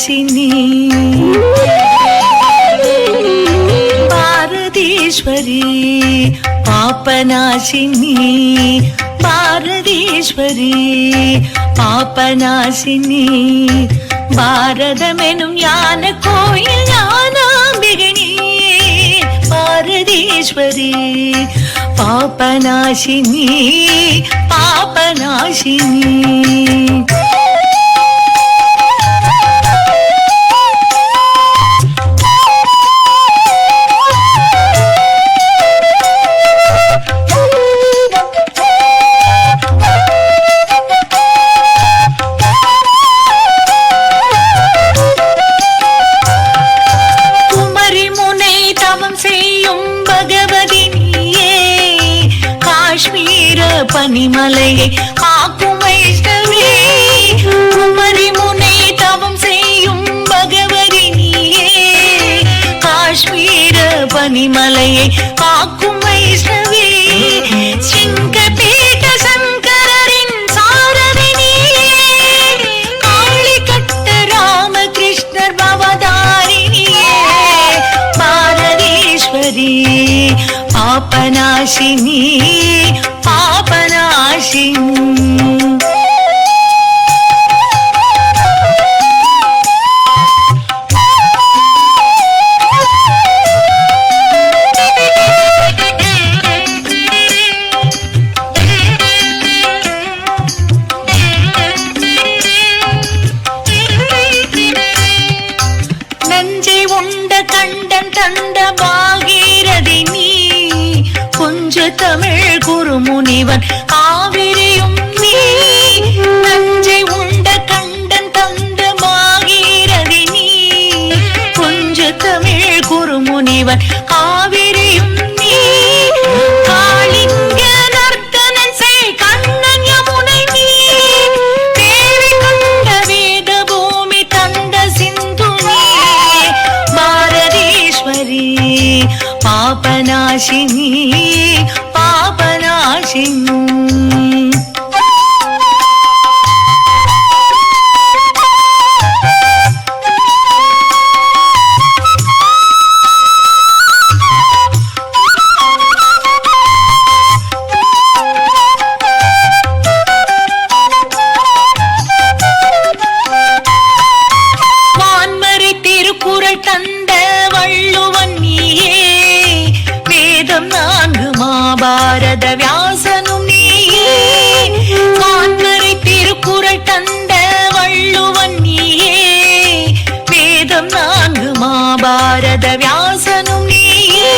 பாபநாசினி பாரதீஸ்வரி பாபநாசினி பாரதீஸ்வரி பாபநாசினி பாரதமெனும் ஞான கோயில் ஞானாம்பிகினி பாரதீஸ்வரி பாபநாசினி பாபநாசினி பனிமலையை காக்கும் வைஷ்ணவி குமரி முனை தவம் செய்யும் பகவதி நீயே காஷ்மீர பனிமலையை காக்கும் வைஷ்ணவி சிங்கபீட சங்கரின் சாரதி நீயே காளி கட்ட ராமகிருஷ்ணர் பவதாரிணியே பாரதீஸ்வரி பாபநாசினி பாபநாசினி நஞ்சை உண்ட கண்டன் தந்த பாகீரதி நீ கொஞ்ச தமிழ் குருமுனிவன் காவிரியும் நீ நஞ்சை உண்ட கண்டன் தந்த பாகீரதி நீ கொஞ்ச தமிழ் குருமுனிவன் காவிரியும் நீ காளிங்க நர்த்தனன் செய் கண்ணன் யமுனை நீ தேவி கண்ட வேத பூமி தந்த சிந்து நீ பாரதீஸ்வரி பாபநாசினி பாபநாசினி வான்மறை திருக்குறள் தந்த வள்ளுவன் நீயே வேதம் நான்கு மகாபாரத வியாசனும் நீயே வான்மறை திருக்குறள் தந்த வள்ளுவன் நீயே வேதம் நான்கு மகாபாரத வியாசனும் நீயே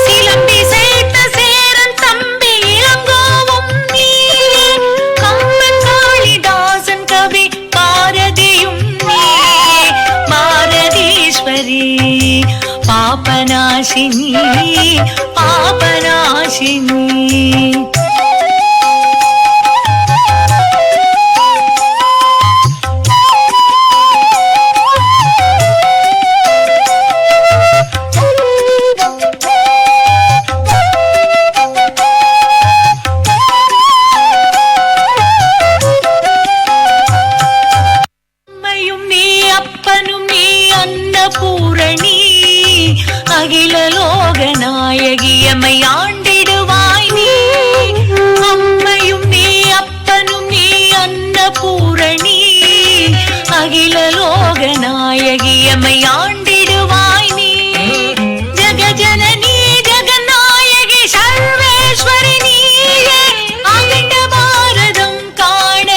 சிலம்பி சேர்த்த சேரன் தம்பி இளங்கோவும் நீயே கம்பன் காளிதாசன் கவி பாரதியும் நீயே பாரதீஸ்வரி பாபநாசினி பாபநாசினி அம்மையும் நீ அப்பனும் நீ அன்னபூரணி அகில லோக நாயகியமை ஆண்டிடுவாய் நீ அம்மையும் நீ அப்பனும் நீ அன்னபூரணி அகில லோக நாயகியமை ஆண்டிடுவாய் நீ ஜகஜனனி ஜகநாயகி சர்வேஸ்வரி நீயே அகிண்ட பாரதம் காண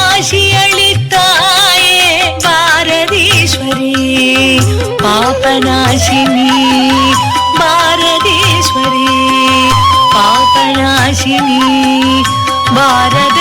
ஆசி அளித்தாயே பாரதீஸ்வரி பாபநாசினி பாரதீஸ்வரி பாபநாசினி பாரத